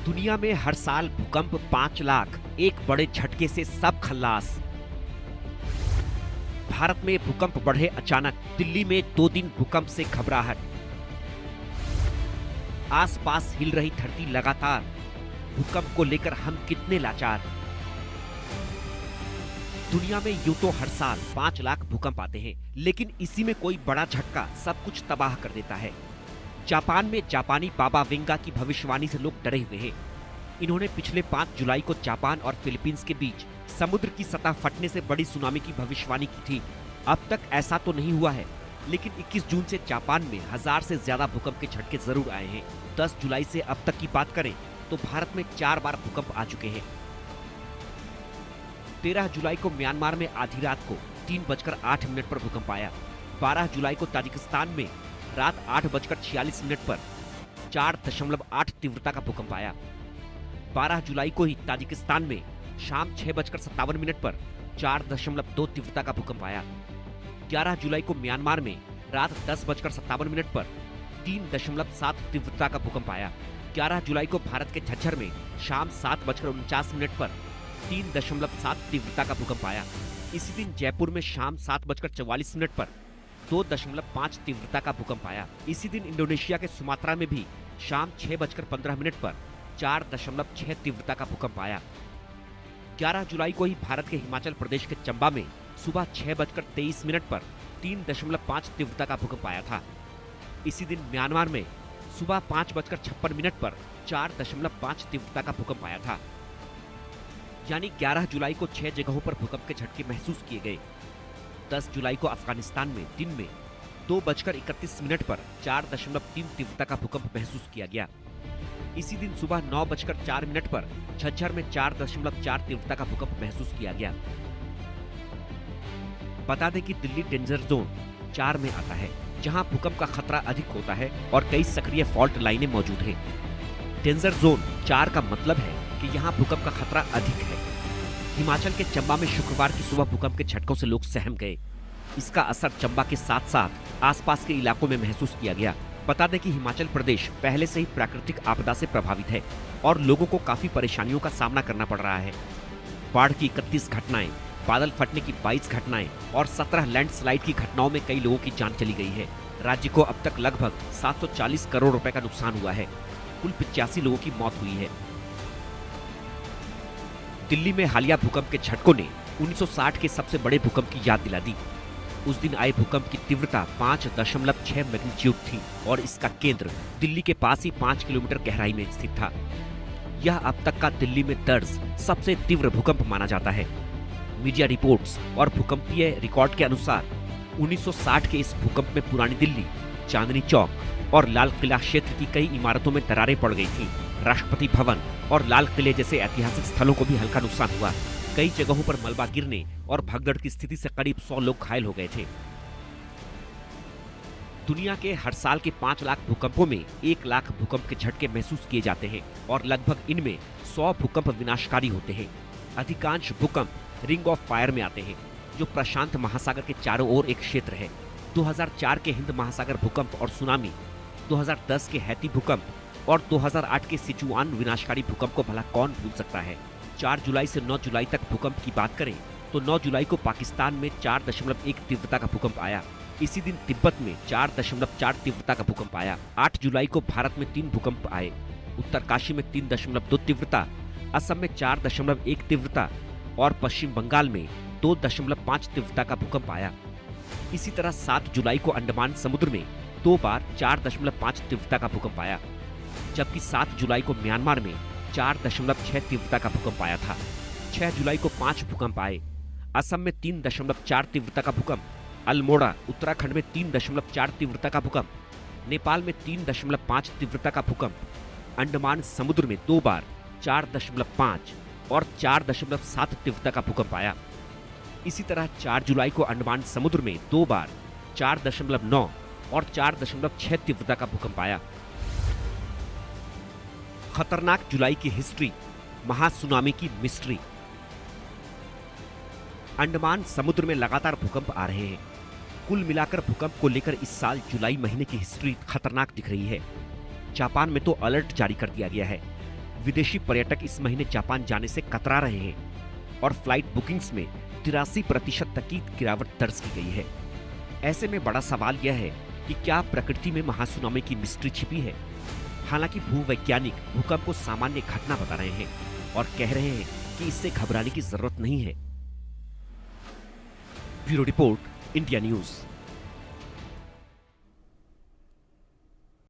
दुनिया में हर साल भूकंप 5 लाख, एक बड़े झटके से सब खल्लास। भारत में भूकंप बढ़े अचानक, दिल्ली में 2 दिन भूकंप से घबराहट। आसपास हिल रही धरती लगातार, भूकंप को लेकर हम कितने लाचार। दुनिया में यूं तो हर साल 5 लाख भूकंप आते हैं, लेकिन इसी में कोई बड़ा झटका सब कुछ तबाह कर देता है। जापान में जापानी बाबा वेंगा की भविष्यवाणी से लोग डरे हुए हैं। इन्होंने पिछले 5 जुलाई को जापान और फिलीपींस के बीच समुद्र की सतह फटने से बड़ी सुनामी की भविष्यवाणी की थी। अब तक ऐसा तो नहीं हुआ है, लेकिन 21 जून से जापान में 1000 से ज्यादा भूकंप के झटके जरूर आए हैं। 10 जुलाई से अब तक की बात करें तो भारत में 4 बार भूकंप आ चुके हैं। 13 जुलाई को म्यांमार में आधी रात को 3:08 पर भूकंप आया। 12 जुलाई को ताजिकिस्तान में रात 8:46 पर 4.8 तीव्रता का भूकंप आया। 12 जुलाई को ही ताजिकिस्तान में शाम 6:57 पर 4.2 तीव्रता का भूकंप आया। 11 जुलाई को म्यांमार में रात 10:57 पर 3.7 तीव्रता का भूकंप आया। 11 जुलाई को भारत के झज्जर में शाम 7:49 पर 3.7 तीव्रता का भूकंप आया। इसी दिन जयपुर में शाम 7:44 पर 2.5 तीव्रता का भूकंप आया। इसी दिन इंडोनेशिया के सुमात्रा में भी शाम 6:15 पर 4.6 तीव्रता का भूकंप आया। 11 जुलाई को ही भारत के हिमाचल प्रदेश के चंबा में सुबह 6:23 पर 3.5 तीव्रता का भूकंप आया था। इसी दिन म्यांमार में सुबह 5:56 पर 4.5 तीव्रता का भूकंप आया था। यानी 11 जुलाई को 6 जगहों पर भूकंप के झटके महसूस किए गए। 10 जुलाई को अफगानिस्तान में दिन में 2:31 पर 4.3 तीव्रता का भूकंप महसूस किया गया। इसी दिन सुबह 9:04 पर झज्जर में 4.4 तीव्रता का भूकंप महसूस किया गया। बता दें कि दिल्ली डेंजर जोन 4 में आता है, जहां भूकंप का खतरा अधिक होता है और कई सक्रिय फॉल्ट लाइनें मौजूद हैं। डेंजर जोन 4 का मतलब है कि यहाँ भूकंप का खतरा अधिक है। हिमाचल के चंबा में शुक्रवार की सुबह भूकंप के झटकों से लोग सहम गए। इसका असर चंबा के साथ साथ आसपास के इलाकों में महसूस किया गया। बता दें कि हिमाचल प्रदेश पहले से ही प्राकृतिक आपदा से प्रभावित है और लोगों को काफी परेशानियों का सामना करना पड़ रहा है। बाढ़ की 31 घटनाएं, बादल फटने की 22 घटनाएं और 17 लैंडस्लाइड की घटनाओं में कई लोगों की जान चली गई है। राज्य को अब तक लगभग 740 करोड़ रुपए का नुकसान हुआ है। कुल 85 लोगों की मौत हुई है। दिल्ली में हालिया भूकंप के झटकों ने 1960 के सबसे बड़े भूकंप की याद दिला दी। उस दिन आए भूकंप की तीव्रता 5.6 मैग्नीट्यूड थी और इसका केंद्र दिल्ली के पास ही 5 किलोमीटर गहराई में स्थित था। यह अब तक का दिल्ली में दर्ज सबसे तीव्र भूकंप माना जाता है। मीडिया रिपोर्ट्स और भूकंपीय रिकॉर्ड के अनुसार 1960 के इस भूकंप में पुरानी दिल्ली, चांदनी चौक और लाल किला क्षेत्र की कई इमारतों में दरारें पड़ गई थी। राष्ट्रपति भवन और लाल किले जैसे ऐतिहासिक स्थलों को भी हल्का नुकसान हुआ। कई जगहों पर मलबा गिरने और भगदड़ की स्थिति से करीब 100 लोग घायल हो गए थे। दुनिया के हर साल के 5 लाख भूकंपों में 1 लाख भूकंप के झटके महसूस किए जाते हैं और लगभग इनमें 100 भूकंप विनाशकारी होते हैं। अधिकांश भूकंप रिंग ऑफ फायर में आते हैं, जो प्रशांत महासागर के चारों ओर एक क्षेत्र है। 2004 के हिंद महासागर भूकंप और सुनामी, 2010 के हैती भूकंप और 2008 के सिचुआन विनाशकारी भूकंप को भला कौन भूल सकता है। 4 जुलाई से 9 जुलाई तक भूकंप की बात करें तो 9 जुलाई को पाकिस्तान में 4.1 तीव्रता का भूकंप आया। इसी दिन तिब्बत में 4.4 तीव्रता का भूकंप आया। 8 जुलाई को भारत में 3 भूकंप आए। उत्तरकाशी में 3.2 तीव्रता, असम में 4.1 तीव्रता और पश्चिम बंगाल में 2.5 तीव्रता का भूकंप आया। इसी तरह 7 जुलाई को अंडमान समुद्र में 2 बार 4.5 तीव्रता का भूकंप आया, जबकि 7 जुलाई को म्यांमार में 4.6 तीव्रता का भूकंप आया था। 6 जुलाई को 5 भूकंप आए। असम में 3.4 तीव्रता का भूकंप, अल्मोड़ा उत्तराखंड में 3.4 तीव्रता का भूकंप, नेपाल में 3.5 तीव्रता का भूकंप, अंडमान समुद्र में 2 बार 4.5 और 4.7 तीव्रता का भूकंप आया। इसी तरह 4 जुलाई को अंडमान समुद्र में 2 बार 4.9 और 4.6 तीव्रता का भूकंप आया। खतरनाक जुलाई की हिस्ट्री, महासुनामी की मिस्ट्री। अंडमान समुद्र में लगातार भूकंप आ रहे हैं। कुल मिलाकर भूकंप को लेकर इस साल जुलाई महीने की हिस्ट्री खतरनाक दिख रही है। जापान में तो अलर्ट जारी कर दिया गया है। विदेशी पर्यटक इस महीने जापान जाने से कतरा रहे हैं और फ्लाइट बुकिंग्स में 83% तक की गिरावट दर्ज की गई है। ऐसे में बड़ा सवाल यह है कि क्या प्रकृति में महासुनामी की मिस्ट्री छिपी है। हालांकि भूवैज्ञानिक भूकंप को सामान्य घटना बता रहे हैं और कह रहे हैं कि इससे घबराने की जरूरत नहीं है। Bureau report, India news.